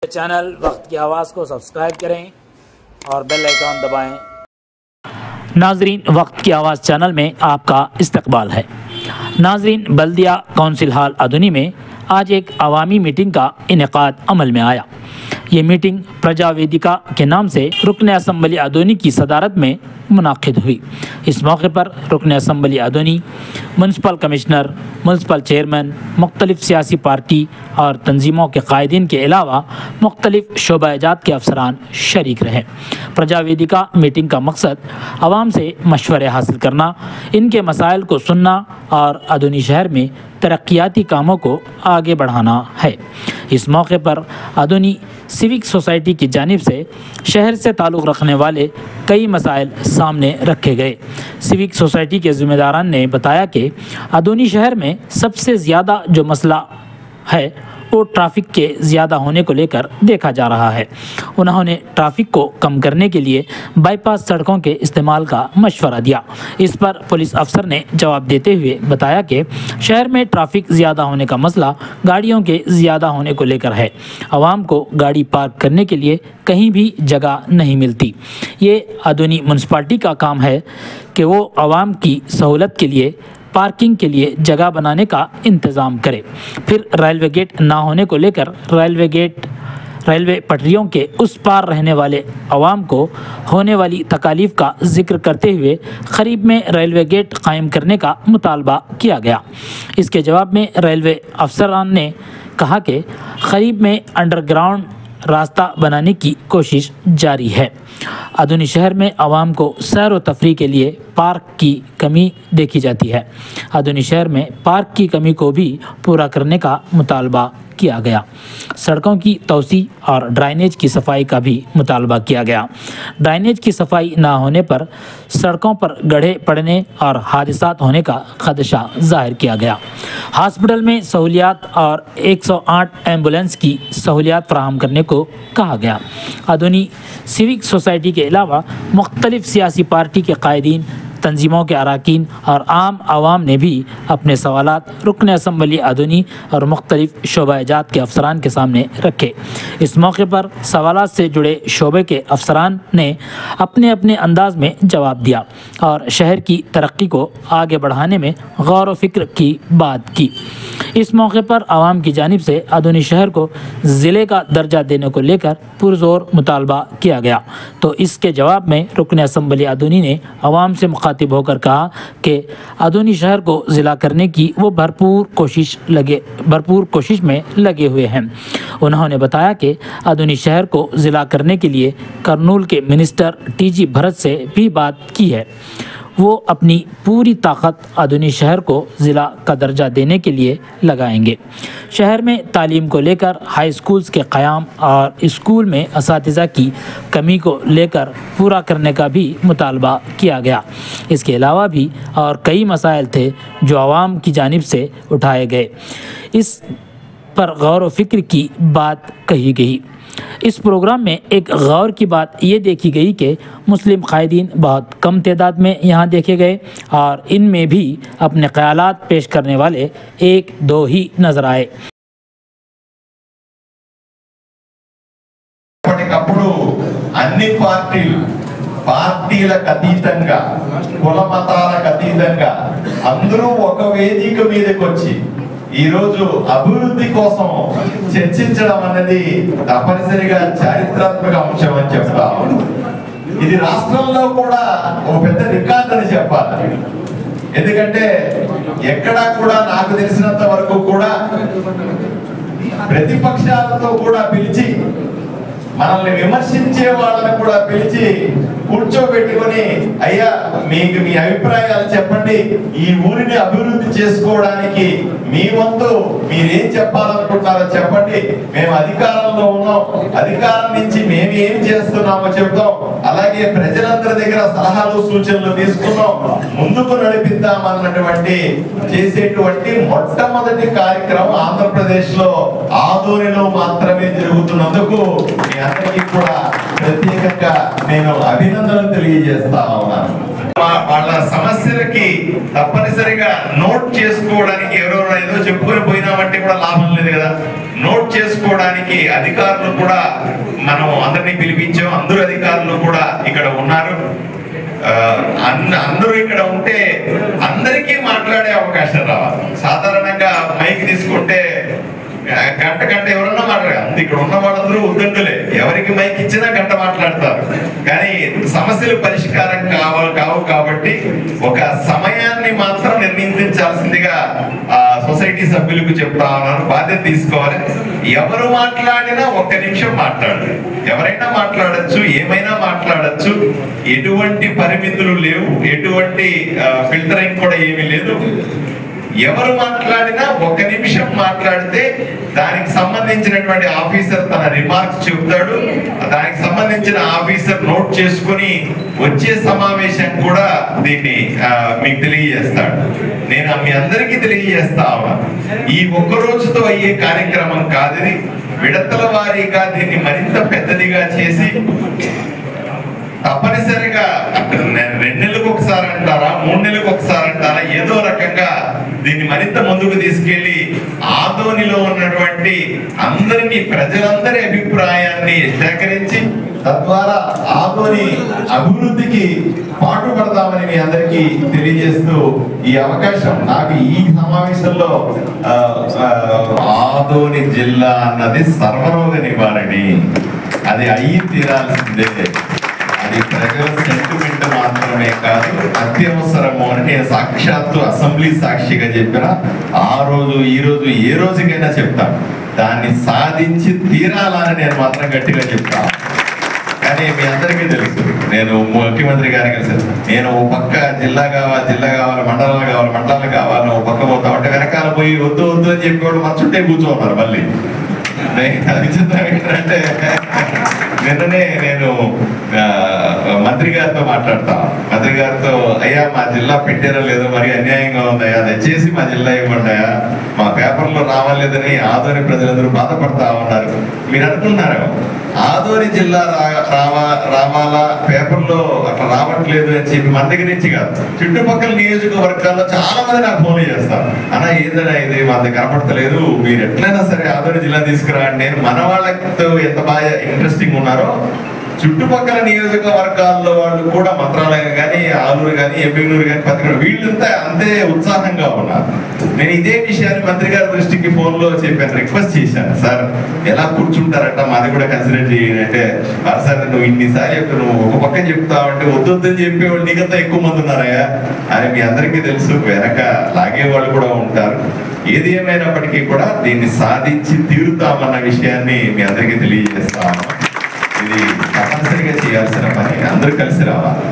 Channel वक्त की आवाज़ को सब्सक्राइब करें और बेल आइकन दबाएं। नाजरीन, वक्त की आवाज़ चैनल में आपका इस्तकबाल है। नाजरीन, बल्दिया कौंसिल हाल अदुनी में आज एक अवामी मीटिंग का इनेकाद अमल में आया। ये मीटिंग प्रजा वेदिका के नाम से रुकन असम्बली अदोनी की सदारत में मुनाकिद हुई। इस मौके पर रुकन assembly अदोनी, municipal commissioner, municipal chairman, मुख्तलिफ सियासी पार्टी और तंजीमों के कायदीन के अलावा मुख्तलिफ शोबा-ए-जात के अफसरान शरीक रहे। प्रजा वेदिका मीटिंग का मकसद आवाम से मशवरे हासिल करना, इनके मसाइल को सुनना और अदोनी शहर में तरक्याती कामों को आगे बढ़ाना है। इस मौके पर अदोनी सिविक सोसाइटी की जानिब से शहर से ताल्लुक़ रखने वाले कई मसाइल सामने रखे गए। सिविक सोसाइटी के ज़िम्मेदारान ने बताया कि अदोनी शहर में सबसे ज़्यादा जो मसला है वो ट्रैफिक के ज़्यादा होने को लेकर देखा जा रहा है। उन्होंने ट्रैफिक को कम करने के लिए बाईपास सड़कों के इस्तेमाल का मशवरा दिया। इस पर पुलिस अफसर ने जवाब देते हुए बताया कि शहर में ट्रैफिक ज़्यादा होने का मसला गाड़ियों के ज़्यादा होने को लेकर है। आवाम को गाड़ी पार्क करने के लिए कहीं भी जगह नहीं मिलती। ये अदोनी म्यूनसिपाल्टी का काम है कि वो आवाम की सहूलत के लिए पार्किंग के लिए जगह बनाने का इंतज़ाम करे। फिर रेलवे गेट ना होने को लेकर रेलवे पटरियों के उस पार रहने वाले अवाम को होने वाली तकालीफ का जिक्र करते हुए करीब में रेलवे गेट कायम करने का मुतालबा किया गया। इसके जवाब में रेलवे अफसरान ने कहा कि करीब में अंडरग्राउंड रास्ता बनाने की कोशिश जारी है। अदोनी शहर में आवाम को सैर व तफरीह के लिए पार्क की कमी देखी जाती है। अदोनी शहर में पार्क की कमी को भी पूरा करने का मुतालबा किया गया। सड़कों की तोसी और ड्राइनेज की सफाई का भी मुतालबा किया गया। ड्राइनेज की सफाई ना होने पर सड़कों पर गड्ढे पड़ने और हादसात होने का खदशा जाहिर किया गया। हॉस्पिटल में सहूलियात और 108 एम्बुलेंस की सहूलियात फराहम करने को कहा गया। अदोनी सिविक सोसाइटी के अलावा मुख्तलिफ सियासी पार्टी के कायदीन, तंजीमों के अरकान और आम आवाम ने भी अपने सवालात रुकन असम्बली अदोनी और मुख्तलिफ शोबा-ए-जात के अफसरान के सामने रखे। इस मौके पर सवालात से जुड़े शोबे के अफसरान ने अपने अपने अंदाज में जवाब दिया और शहर की तरक्की को आगे बढ़ाने में गौर व फिक्र की बात की। इस मौके पर आवाम की जानिब से अदोनी शहर को ज़िले का दर्जा देने को लेकर पुरज़ोर मुतालबा किया गया, तो इसके जवाब में रुकन असम्बली अदोनी ने आवाम से मुखातिब होकर कहा कि अदोनी शहर को ज़िला करने की वो भरपूर कोशिश में लगे हुए हैं। उन्होंने बताया कि अदोनी शहर को ज़िला करने के लिए कर्नूल के मिनिस्टर टीजी भरत से भी बात की है। वो अपनी पूरी ताकत अदोनी शहर को ज़िला का दर्जा देने के लिए लगाएंगे। शहर में तालीम को लेकर हाई स्कूल्स के क़याम और स्कूल में असातिज़ा की कमी को लेकर पूरा करने का भी मुतालबा किया गया। इसके अलावा भी और कई मसाइल थे जो आवाम की जानिब से उठाए गए। इस पर गौर व फिक्र की बात कही गई। इस प्रोग्राम में एक गौर की बात ये देखी गई कि मुस्लिम कायदीन बहुत कम तादाद में यहाँ देखे गए और इनमें भी अपने ख्यालात पेश करने वाले एक दो ही नजर आए। పార్టీలకు అతీతంగా కుల మతాలకు అతీతంగా అందరూ ఒక వేదిక మీదకి వచ్చి ఈ రోజు అభివృద్ధి కోసం చర్చించడం అనేది తప్పనిసరిగా చారిత్రాత్మక అంశం అని చెప్తాము. ఇది రాష్ట్రంలో కూడా ఒక పెద్ద రికార్డ్ అని చెప్పాలి. ఎందుకంటే ఎక్కడా కూడా నాకు తెలిసినంత వరకు కూడా ప్రతిపక్షాలతో కూడా పిలిచి మనల్ని విమర్శించే వాళ్ళని కూడా పిలిచి కూర్చోబెట్టుకొని అయ్యా మీకు మీ అభిప్రాయాలు చెప్పండి, ఈ ఊరిని అభివృద్ధి చేసుకోవడానికి మీ వంతు మీరేం చెప్పాలనుకుంటున్నారో చెప్పండి, మేము అధికారంలో ఉన్నాం, అధికారం నుంచి మేము ఏం చేస్తున్నామో చెప్తాం, అలాగే ప్రజలందరి దగ్గర సలహాలు సూచనలు తీసుకున్నాం, ముందుకు నడిపిద్దాం అన్నటువంటి చేసేటువంటి మొట్టమొదటి కార్యక్రమం ఆంధ్రప్రదేశ్ లో ఆదోనిలో మాత్రమే జరుగుతున్నందుకు అందరికీ కూడా ప్రత్యేకంగా నేను అభినందనలు తెలియజేస్తా ఉన్నాను. మా వాళ్ళ సమస్యలకి తప్పనిసరిగా నోట్ చేసుకోవడానికి ఎవరెవరు ఏదో చెప్పుకొని పోయినామంటే కూడా లాభం లేదు కదా. నోట్ చేసుకోవడానికి అధికారులు కూడా మనం అందరినీ పిలిపించాం. అందరూ అధికారులు కూడా ఇక్కడ ఉన్నారు. అందరూ ఇక్కడ ఉంటే అందరికీ మాట్లాడే అవకాశం రావాలి. సాధారణంగా మైక్ తీసుకుంటే గంట ఎవరన్నా మాట్లాడారు. అంత ఇక్కడ ఉన్న వాళ్ళందరూ ఉద్దండులే, ఎవరికి మైక్ ఇచ్చినా గంట మాట్లాడతారు. కానీ సమస్యలు పరిష్కారం కావు కాబట్టి ఒక సమయాన్ని మాత్రం నిర్ణయించాల్సిందిగా సొసైటీ సభ్యులకు చెప్తా ఉన్నాను. బాధ్యత తీసుకోవాలి. ఎవరు మాట్లాడినా 1 నిమిషం మాట్లాడాలి. ఎవరైనా మాట్లాడచ్చు, ఏమైనా మాట్లాడచ్చు. ఎటువంటి పరిమితులు లేవు, ఎటువంటి ఫిల్టరింగ్ కూడా ఏమీ లేదు. ఎవరు మాట్లాడినా 1 నిమిషం మాట్లాడితే దానికి సంబంధించినటువంటి ఆఫీసర్ తన రిమార్క్స్ చెప్తాడు. దానికి సంబంధించిన ఆఫీసర్ నోట్ చేసుకుని వచ్చే సమావేశం కూడా దీన్ని మీకు తెలియజేస్తాడు. నేను మీ అందరికీ తెలియజేస్తా ఉన్నా, ఈ 1 రోజుతో అయ్యే కార్యక్రమం కాదు ఇది. విడతల వారీగా దీన్ని మరింత పెద్దదిగా చేసి తప్పనిసరిగా 2 నెలలకు ఒకసారి అంటారా, 3 నెలలకు ఒకసారి అంటారా, ఏదో రకంగా దీన్ని మరింత ముందుకు తీసుకెళ్లి ఆదోనిలో ఉన్నటువంటి ప్రజలందరి అభిప్రాయాన్ని సేకరించి తద్వారా ఆదోని అభివృద్ధికి పాటుపడతామని మీ అందరికీ తెలియజేస్తూ ఈ అవకాశం నాకు ఈ సమావేశంలో ఆదోని జిల్లా అన్నది సర్వరోగ నివారణి, అది అయ్యి తీరాల్సిందే. అది ప్రజల సెంటిమెంట్ మాత్రమే కాదు, అత్యవసరము అని నేను సాక్షాత్తు అసెంబ్లీ సాక్షిగా చెప్పిన ఆ రోజు ఈ రోజు ఏ రోజుకైనా చెప్తాను. దాన్ని సాధించి తీరాలని నేను మాత్రం గట్టిగా చెప్తాను. కానీ మీ అందరికీ తెలుసు, నేను ముఖ్యమంత్రి గారికి కలిసి నేను ఓ పక్క జిల్లా కావాలి, మండలాలు కావాలి, ఓ పక్క పోతా ఉంటే వెనకాల పోయి వద్దు అని చెప్పేవాడు మన చుట్టే కూర్చోన్నారు. మళ్ళీ ఏంటంటే నిన్ననే నేను మంత్రి గారితో మాట్లాడతా. మంత్రి గారితో, అయ్యా మా జిల్లా పెట్టారో లేదో మరి అన్యాయంగా ఉందయ్యా, దయచేసి మా జిల్లా ఇవ్వండియా, మా పేపర్లో రావాలేదని ఆదోని ప్రజలందరూ బాధపడతా ఉన్నారు. మీరు అనుకున్నారు ఆదోని జిల్లా రావాలా, పేపర్లో అట్లా రావట్లేదు అని చెప్పి మన దగ్గర నుంచి కాదు, చుట్టుపక్కల నియోజకవర్గాల్లో చాలా మంది నాకు ఫోన్ చేస్తారు. అన్నా ఏందన్నా ఇది మా దగ్గర కనపడతలేదు, మీరు ఎట్లయినా సరే ఆదోని జిల్లా తీసుకురా. నేను మన వాళ్ళతో ఎంత బాగా ఇంట్రెస్టింగ్ ఉన్నారో చుట్టుపక్కల నియోజకవర్గాల్లో వాళ్ళు కూడా మంత్రాలయం కానీ, ఆలూరు కానీ, ఎమ్మిగనూరు కానీ, పత్రికలు వీళ్ళంతా అంతే ఉత్సాహంగా ఉన్నారు. నేను ఇదే విషయాన్ని మంత్రి గారి దృష్టికి ఫోన్లో చెప్పాను, రిక్వెస్ట్ చేశాను. సార్ ఎలా కూర్చుంటారట, మాది కూడా కన్సిడర్ చేయాలంటే, సార్ నువ్వు ఇన్నిసార్లు చెప్పి నువ్వు ఒక పక్క చెప్తావంటే వద్దని చెప్పేవాళ్ళు నీకంతా ఎక్కువ మంది ఉన్నారయ్యా అని మీ అందరికీ తెలుసు. వెనక లాగేవాళ్ళు కూడా ఉంటారు. ఏది ఏమైనప్పటికీ కూడా దీన్ని సాధించి తీరుతామన్న విషయాన్ని మీ అందరికీ తెలియజేస్తాము. ఇది తప్పనిసరిగా చేయాల్సిన పని, అందరూ కలిసి రావాలి.